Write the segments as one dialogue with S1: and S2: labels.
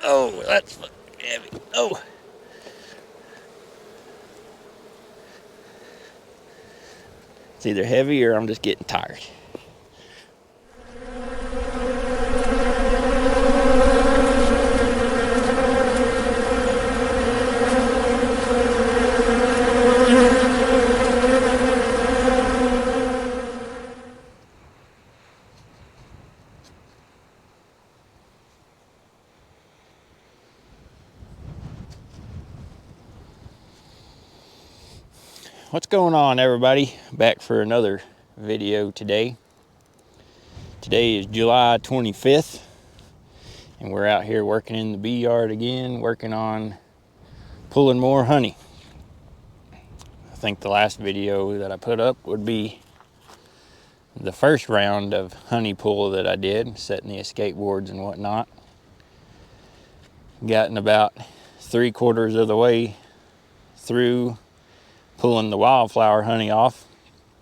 S1: Oh, that's heavy. Oh. It's either heavy or I'm just getting tired. What's going on, everybody? Back for another video today. Today is July 25th, and we're out here working in the bee yard again, working on pulling more honey. I think the last video that I put up would be the first round of honey pull that I did, setting the escape boards and whatnot. Gotten about 3/4 of the way through pulling the wildflower honey off.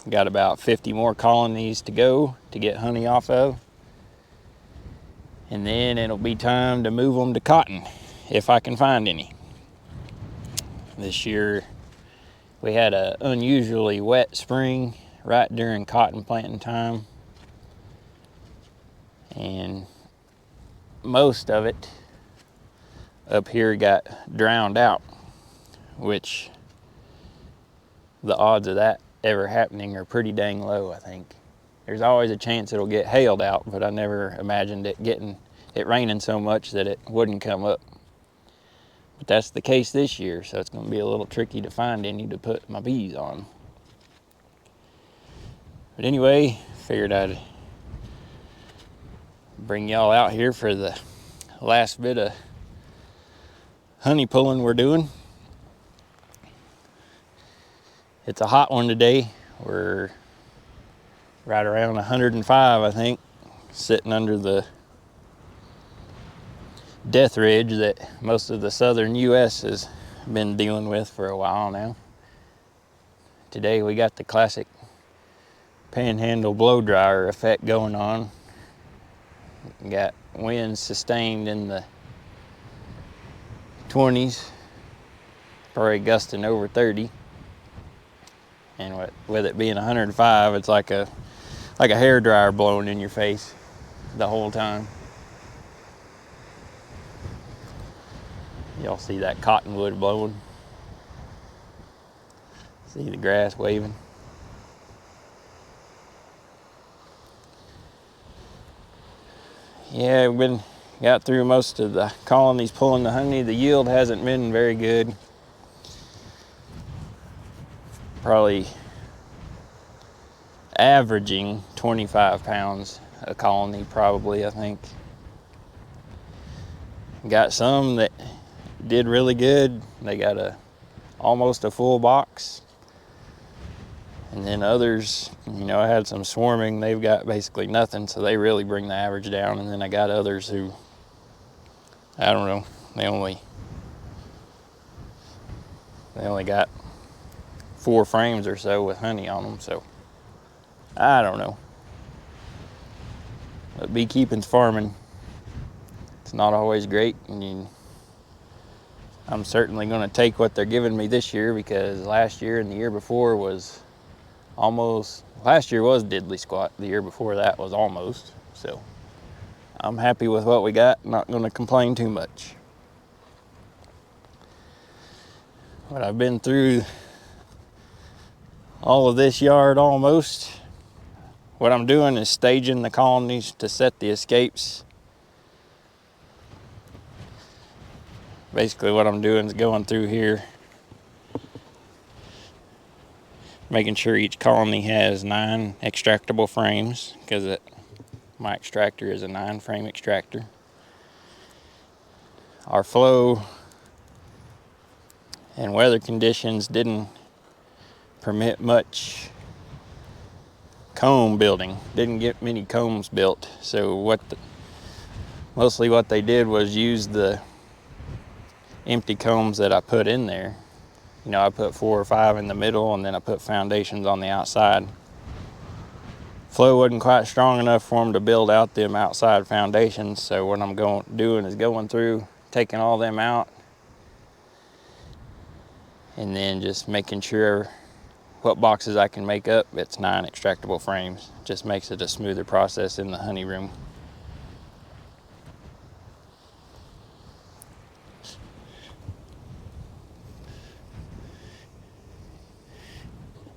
S1: Got about 50 more colonies to go to get honey off of. And then it'll be time to move them to cotton, if I can find any. This year we had an unusually wet spring right during cotton planting time. And most of it up here got drowned out, which the odds of that ever happening are pretty dang low, I think. There's always a chance it'll get hailed out, but I never imagined it raining so much that it wouldn't come up. But that's the case this year, so it's going to be a little tricky to find any to put my bees on. But anyway, figured I'd bring y'all out here for the last bit of honey pulling we're doing. It's a hot one today. We're right around 105, I think, sitting under the death ridge that most of the southern U.S. has been dealing with for a while now. Today we got the classic panhandle blow dryer effect going on. Got winds sustained in the 20s, probably gusting over 30. And with it being 105, it's like a hair dryer blowing in your face the whole time. Y'all see that cottonwood blowing? See the grass waving? Yeah, got through most of the colonies pulling the honey. The yield hasn't been very good. Probably averaging 25 pounds a colony, probably, I think. Got some that did really good. They got almost a full box. And then others, I had some swarming, they've got basically nothing, so they really bring the average down. And then I got others who, I don't know, they only got 4 frames or so with honey on them, so I don't know. But beekeeping's farming. It's not always great, and I'm certainly going to take what they're giving me this year, because last year and the year before was last year was diddly squat. The year before that was almost. So I'm happy with what we got. Not going to complain too much. But I've been through all of this yard almost. What I'm doing is staging the colonies to set the escapes. Basically what I'm doing is going through here, making sure each colony has 9 extractable frames, because my extractor is a 9-frame extractor. Our flow and weather conditions didn't permit much comb building. Didn't get many combs built. So mostly what they did was use the empty combs that I put in there. I put 4 or 5 in the middle, and then I put foundations on the outside. Flow wasn't quite strong enough for them to build out them outside foundations. So what I'm doing is going through, taking all them out, and then just making sure what boxes I can make up. It's 9 extractable frames. Just makes it a smoother process in the honey room.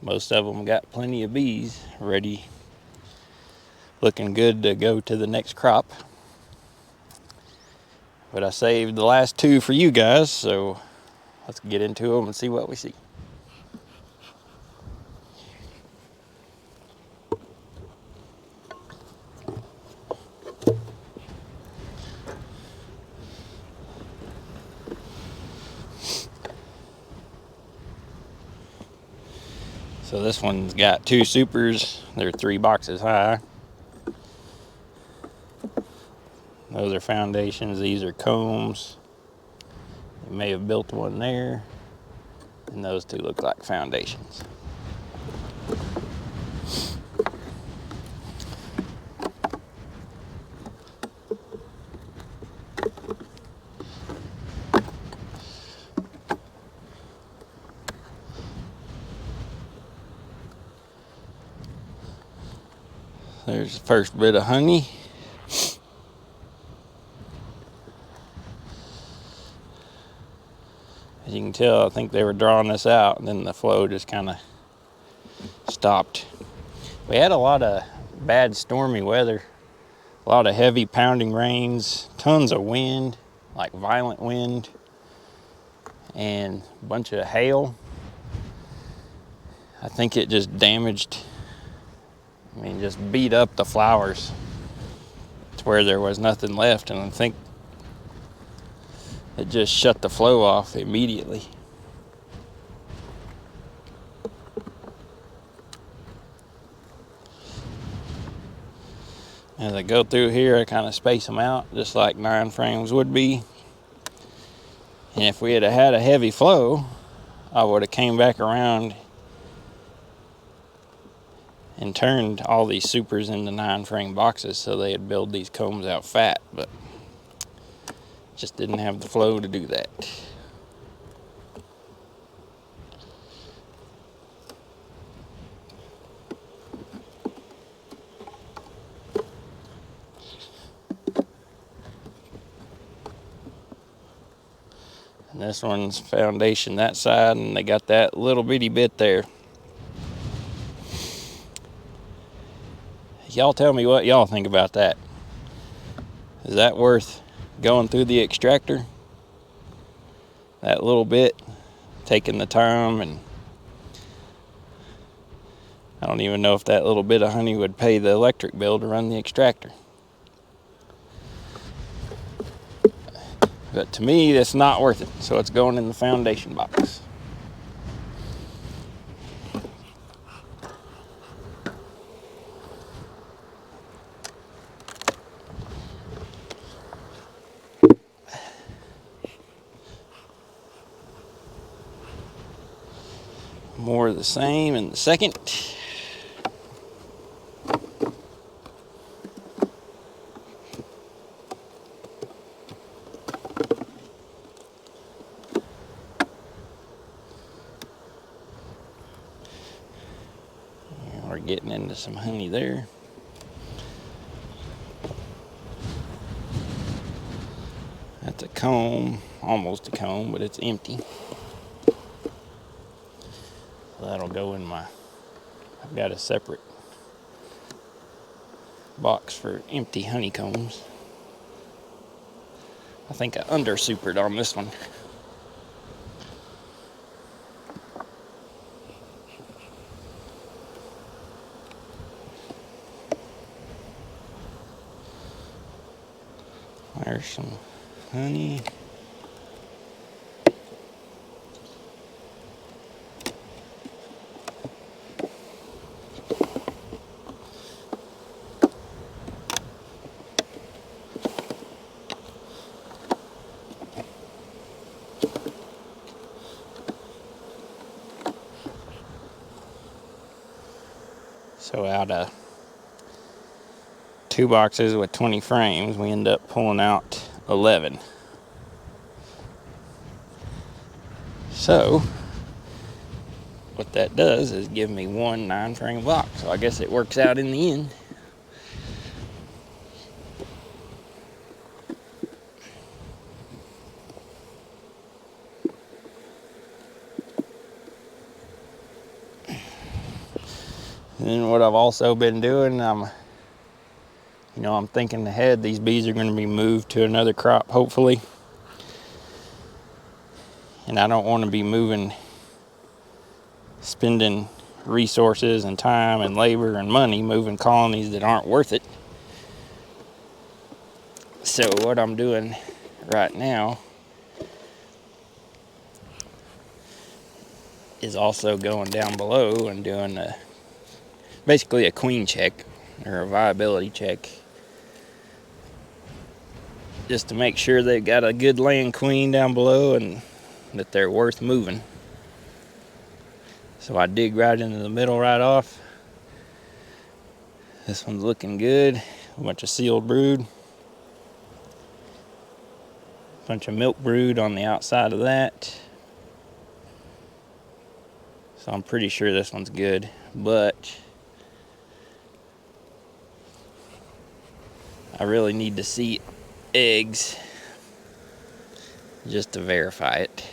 S1: Most of them got plenty of bees ready, looking good to go to the next crop. But I saved the last 2 for you guys, so let's get into them and see what we see. So this one's got 2 supers. They're 3 boxes high. Those are foundations. These are combs. You may have built one there. And those 2 look like foundations. There's the first bit of honey. As you can tell, I think they were drawing this out, and then the flow just kind of stopped. We had a lot of bad stormy weather, a lot of heavy pounding rains, tons of wind, like violent wind, and a bunch of hail. I think it just damaged, just beat up the flowers to where there was nothing left, and I think it just shut the flow off immediately. As I go through here, I kind of space them out just like 9 frames would be. And if we had had a heavy flow, I would have came back around and turned all these supers into 9 frame boxes so they'd build these combs out fat, but just didn't have the flow to do that. And this one's foundation that side, and they got that little bitty bit there. Y'all tell me what y'all think about that. Is that worth going through the extractor? That little bit, taking the time, and I don't even know if that little bit of honey would pay the electric bill to run the extractor. But to me, it's not worth it, so it's going in the foundation box. More of the same in the second. We're getting into some honey there. That's a comb, almost a comb, but it's empty. So that'll go in I've got a separate box for empty honeycombs. I think I under-supered on this one. There's some honey. So out of 2 boxes with 20 frames, we end up pulling out 11. So what that does is give me one 9-frame box. So I guess it works out in the end. And then what I've also been doing, I'm thinking ahead. These bees are going to be moved to another crop, hopefully. And I don't want to be spending resources and time and labor and money moving colonies that aren't worth it. So what I'm doing right now is also going down below and doing basically a queen check or a viability check, just to make sure they've got a good laying queen down below and that they're worth moving. So I dig right into the middle right off. This one's looking good. A bunch of sealed brood. A bunch of milk brood on the outside of that. So I'm pretty sure this one's good, but I really need to see eggs just to verify it.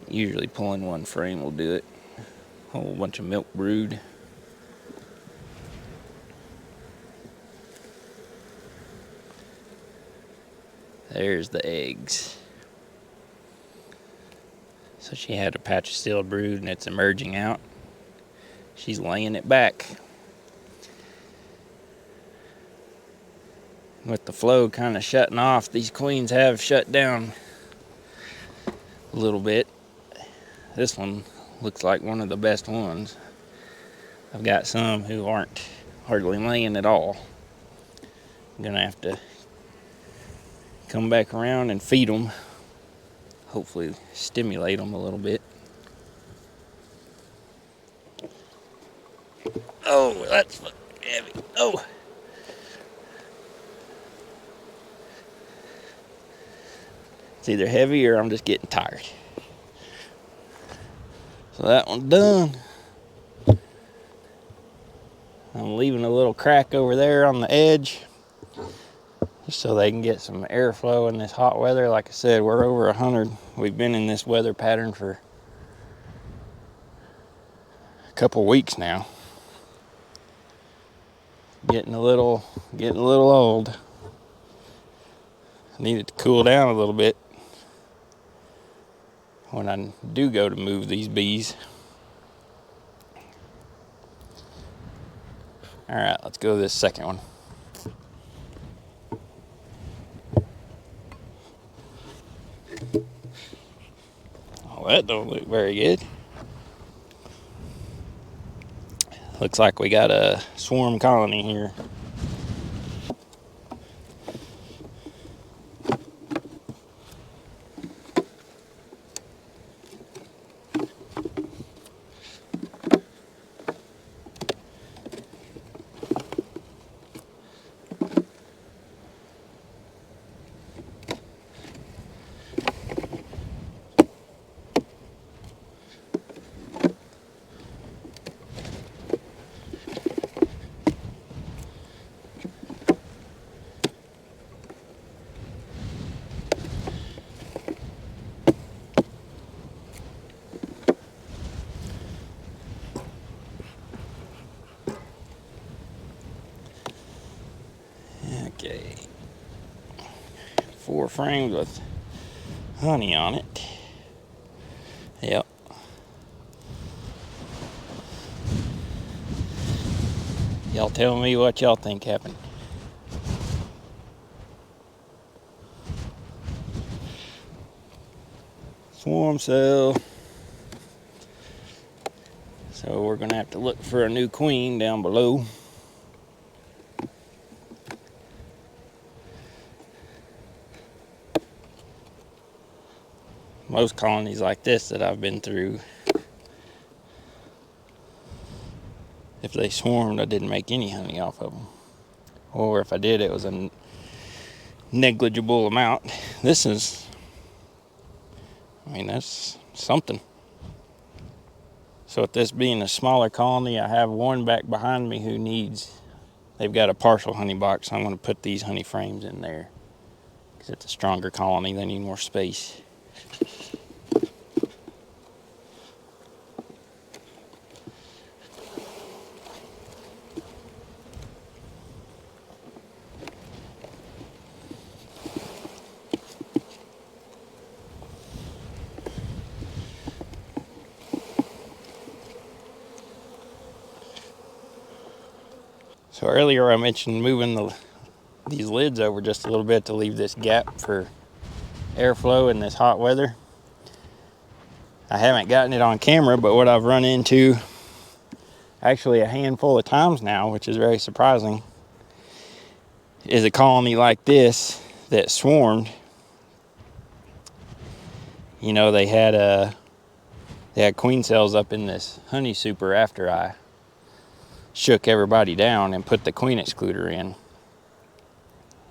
S1: Usually pulling one frame will do it. A whole bunch of milk brood. There's the eggs. So she had a patch of sealed brood and it's emerging out. She's laying it back. With the flow kind of shutting off, these queens have shut down a little bit. This one looks like one of the best ones. I've got some who aren't hardly laying at all. I'm gonna have to come back around and feed them. Hopefully stimulate them a little bit. Oh, that's heavy. Oh. It's either heavy or I'm just getting tired. So that one's done. I'm leaving a little crack over there on the edge just so they can get some airflow in this hot weather. Like I said, we're over 100. We've been in this weather pattern for a couple weeks now. Getting a little old. I need it to cool down a little bit when I do go to move these bees. All right, let's go to this second one. Oh, that don't look very good. Looks like we got a swarm colony here. Okay. 4 frames with honey on it. Yep. Y'all tell me what y'all think happened. Swarm cell. So we're gonna have to look for a new queen down below. Most colonies like this that I've been through if they swarmed, I didn't make any honey off of them. Or if I did, it was a negligible amount. This is, I mean, that's something. So with this being a smaller colony, I have one back behind me who they've got a partial honey box. I'm going to put these honey frames in there because it's a stronger colony. They need more space. So earlier I mentioned moving these lids over just a little bit to leave this gap for airflow in this hot weather. I haven't gotten it on camera, but what I've run into actually a handful of times now, which is very surprising, is a colony like this that swarmed. You know, they had queen cells up in this honey super after I shook everybody down and put the queen excluder in.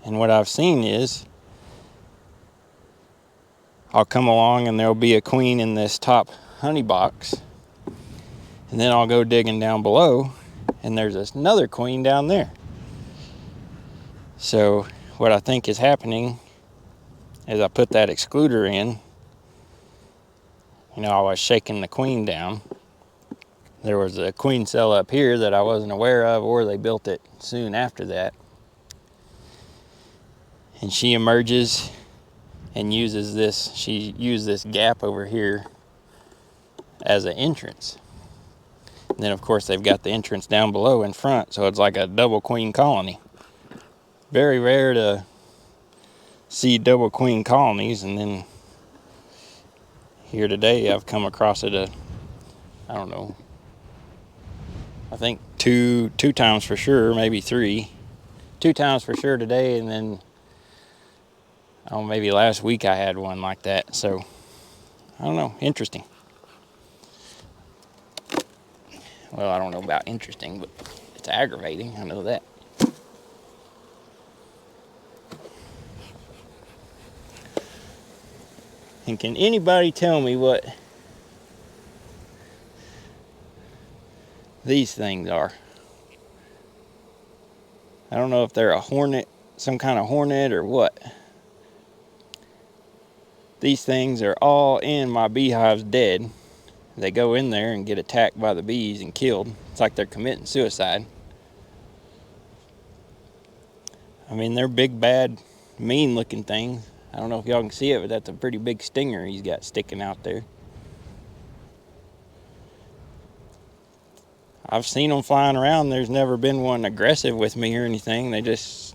S1: And what I've seen is I'll come along and there'll be a queen in this top honey box, and then I'll go digging down below and there's another queen down there. So what I think is happening is I put that excluder in, you know, I was shaking the queen down. There was a queen cell up here that I wasn't aware of, or they built it soon after that. And she emerges and she used this gap over here as an entrance. And then of course they've got the entrance down below in front, so it's like a double queen colony. Very rare to see double queen colonies, and then here today I've come across it I don't know, I think two times for sure, maybe three. 2 times for sure today, and then maybe last week I had one like that. So I don't know, interesting. Well, I don't know about interesting, but it's aggravating, I know that. And can anybody tell me what these things are? I don't know if they're a hornet, some kind of hornet or what. These things are all in my beehives dead. They go in there and get attacked by the bees and killed. It's like they're committing suicide. I mean, they're big, bad, mean looking things. I don't know if y'all can see it, but that's a pretty big stinger he's got sticking out there. I've seen them flying around. There's never been one aggressive with me or anything. They just,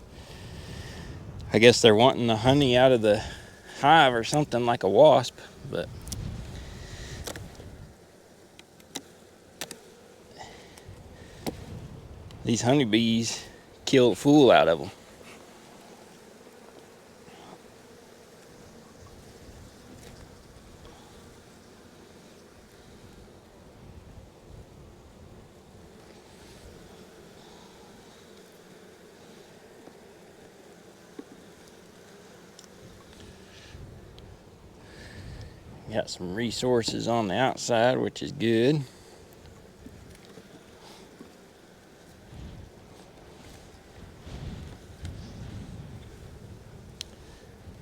S1: I guess they're wanting the honey out of the hive or something, like a wasp. But these honeybees kill the fool out of them. Got some resources on the outside, which is good.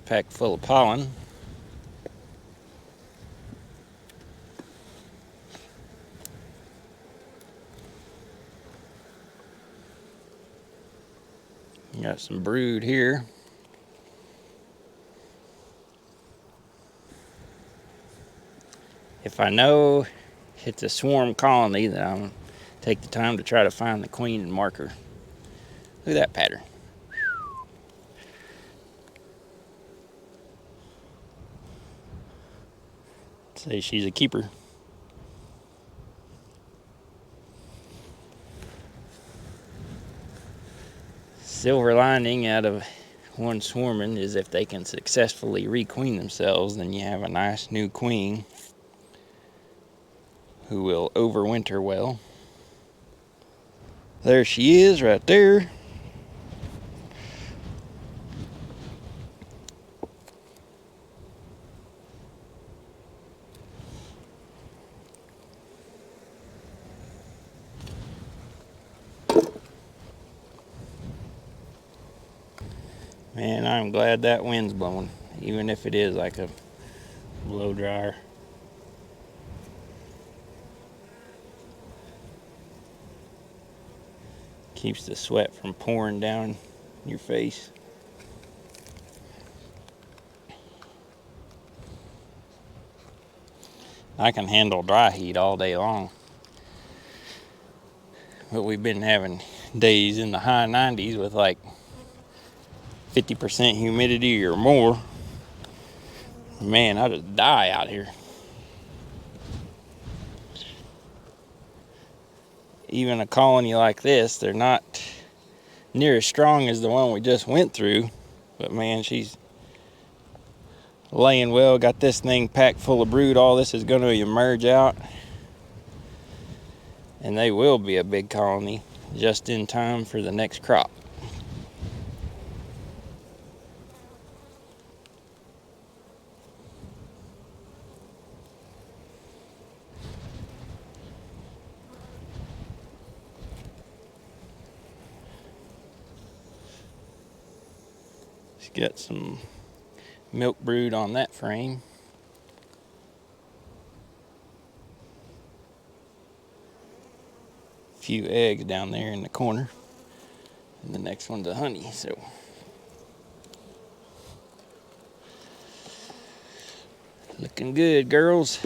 S1: Pack full of pollen. Got some brood here. If I know it's a swarm colony, then I'll take the time to try to find the queen and mark her. Look at that pattern. Say she's a keeper. Silver lining out of one swarming is if they can successfully requeen themselves, then you have a nice new queen who will overwinter well. There she is right there. Man, I'm glad that wind's blowing, even if it is like a blow dryer. Keeps the sweat from pouring down your face. I can handle dry heat all day long, but we've been having days in the high 90s with like 50% humidity or more. Man, I just die out here. Even a colony like this, they're not near as strong as the one we just went through, but man, she's laying well. Got this thing packed full of brood. All this is going to emerge out, and they will be a big colony just in time for the next crop. She's got some milk brood on that frame. A few eggs down there in the corner. And the next one's a honey, so. Looking good, girls.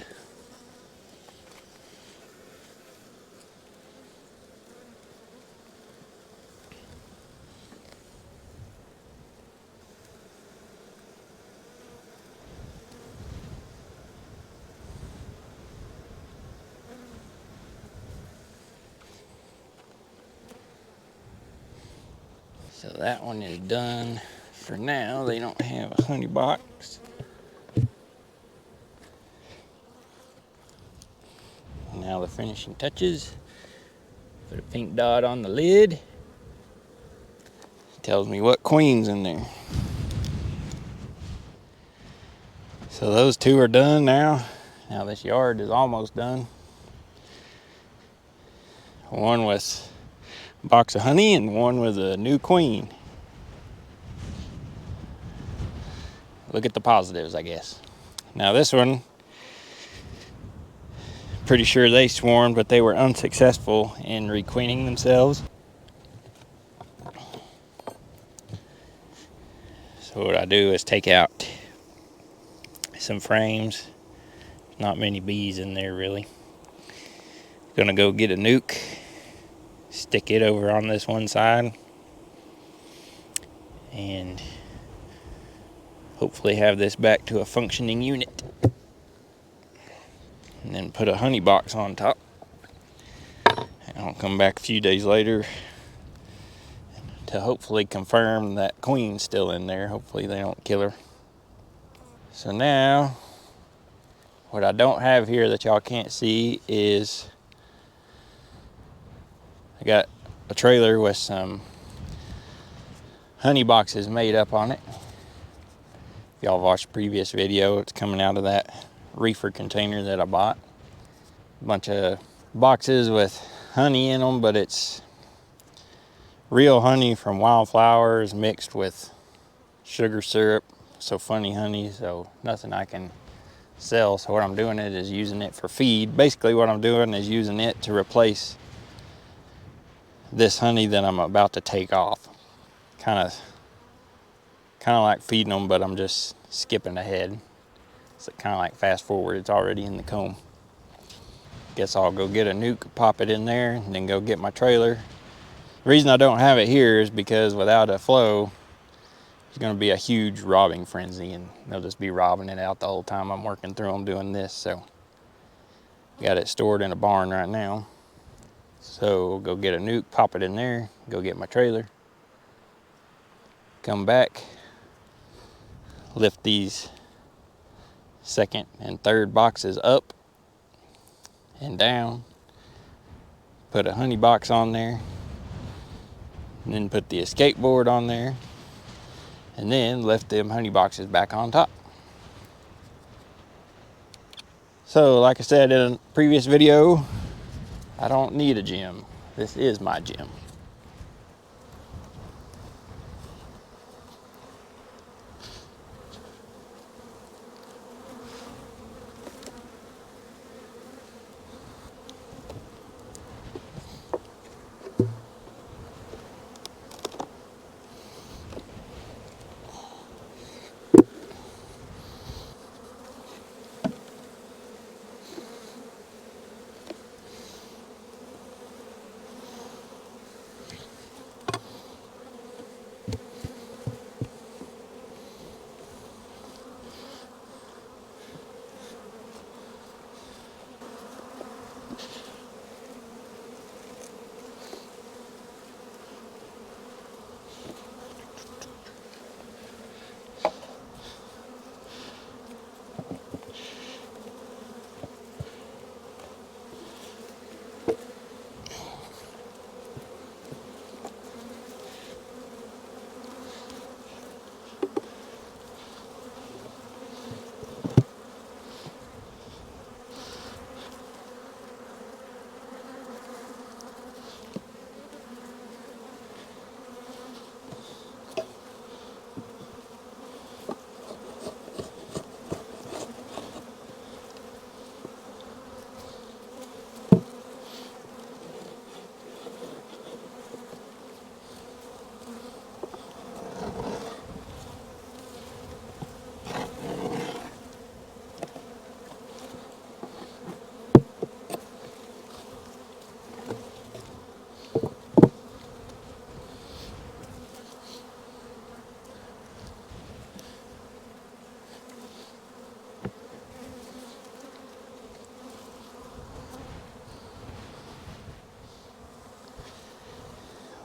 S1: So that one is done for now. They don't have a honey box. Now the finishing touches. Put a pink dot on the lid. Tells me what queen's in there. So those two are done now. Now this yard is almost done. One with a box of honey and one with a new queen. Look at the positives, I guess. Now this one, pretty sure they swarmed, but they were unsuccessful in requeening themselves. So what I do is take out some frames. Not many bees in there really. Gonna go get a nuke, stick it over on this one side, and hopefully have this back to a functioning unit. And then put a honey box on top. And I'll come back a few days later to hopefully confirm that queen's still in there. Hopefully they don't kill her. So now, what I don't have here that y'all can't see is I got a trailer with some honey boxes made up on it. If y'all watched the previous video, it's coming out of that reefer container that I bought. A bunch of boxes with honey in them, but it's real honey from wildflowers mixed with sugar syrup, so funny honey, so nothing I can sell. So what I'm doing is using it for feed. Basically what I'm doing is using it to replace this honey that I'm about to take off. Kind of like feeding them, but I'm just skipping ahead. It's kind of like fast forward, it's already in the comb. Guess I'll go get a nuke, pop it in there, and then go get my trailer. The reason I don't have it here is because without a flow, it's going to be a huge robbing frenzy, and they'll just be robbing it out the whole time I'm working through them doing this. So got it stored in a barn right now. So we'll go get a nuke, pop it in there, go get my trailer, come back, lift these second and third boxes up and down, put a honey box on there, and then put the escape board on there, and then left them honey boxes back on top. So like I said in a previous video, I don't need a gym. This is my gym.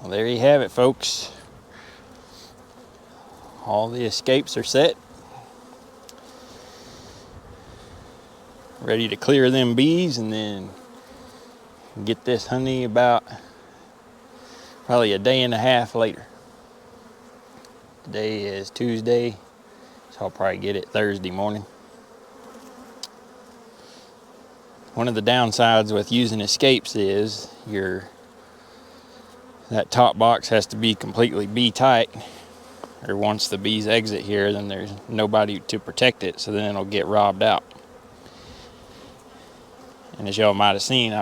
S1: Well, there you have it, folks. All the escapes are set. Ready to clear them bees and then get this honey about probably a day and a half later. Today is Tuesday, so I'll probably get it Thursday morning. One of the downsides with using escapes is that top box has to be completely bee tight, or once the bees exit here, then there's nobody to protect it, so then it'll get robbed out. And as y'all might have seen,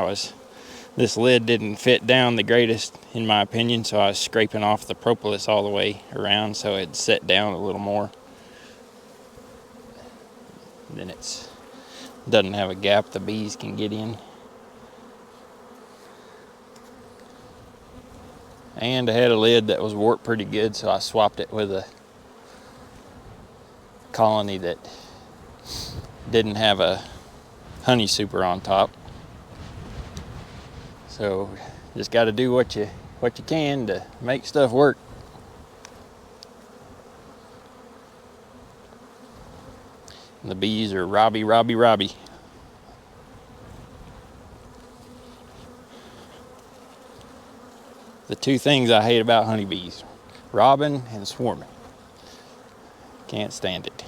S1: this lid didn't fit down the greatest in my opinion, so I was scraping off the propolis all the way around so it set down a little more. Then it doesn't have a gap the bees can get in. And I had a lid that was warped pretty good, so I swapped it with a colony that didn't have a honey super on top. So just got to do what you can to make stuff work. And the bees are Robbie. The two things I hate about honeybees: robbing and swarming. Can't stand it.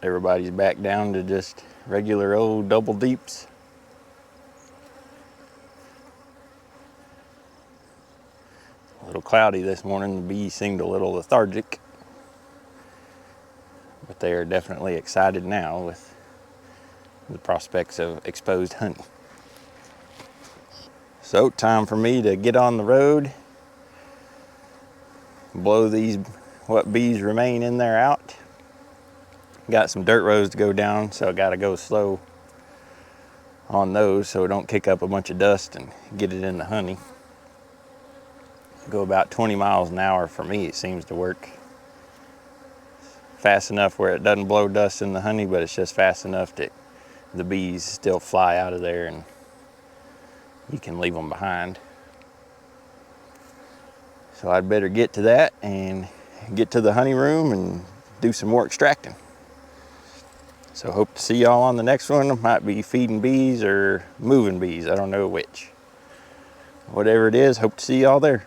S1: everybody's back down to just regular old double deeps. A little cloudy this morning. The bees seemed a little lethargic, but they are definitely excited now with the prospects of exposed honey. So time for me to get on the road, blow these what bees remain in there out. Got some dirt roads to go down, so I gotta go slow on those so we don't kick up a bunch of dust and get it in the honey. Go about 20 miles an hour for me, it seems to work. Fast enough where it doesn't blow dust in the honey, but it's just fast enough that the bees still fly out of there and you can leave them behind. So I'd better get to that and get to the honey room and do some more extracting. So hope to see y'all on the next one. It might be feeding bees or moving bees, I don't know which. Whatever it is, hope to see y'all there.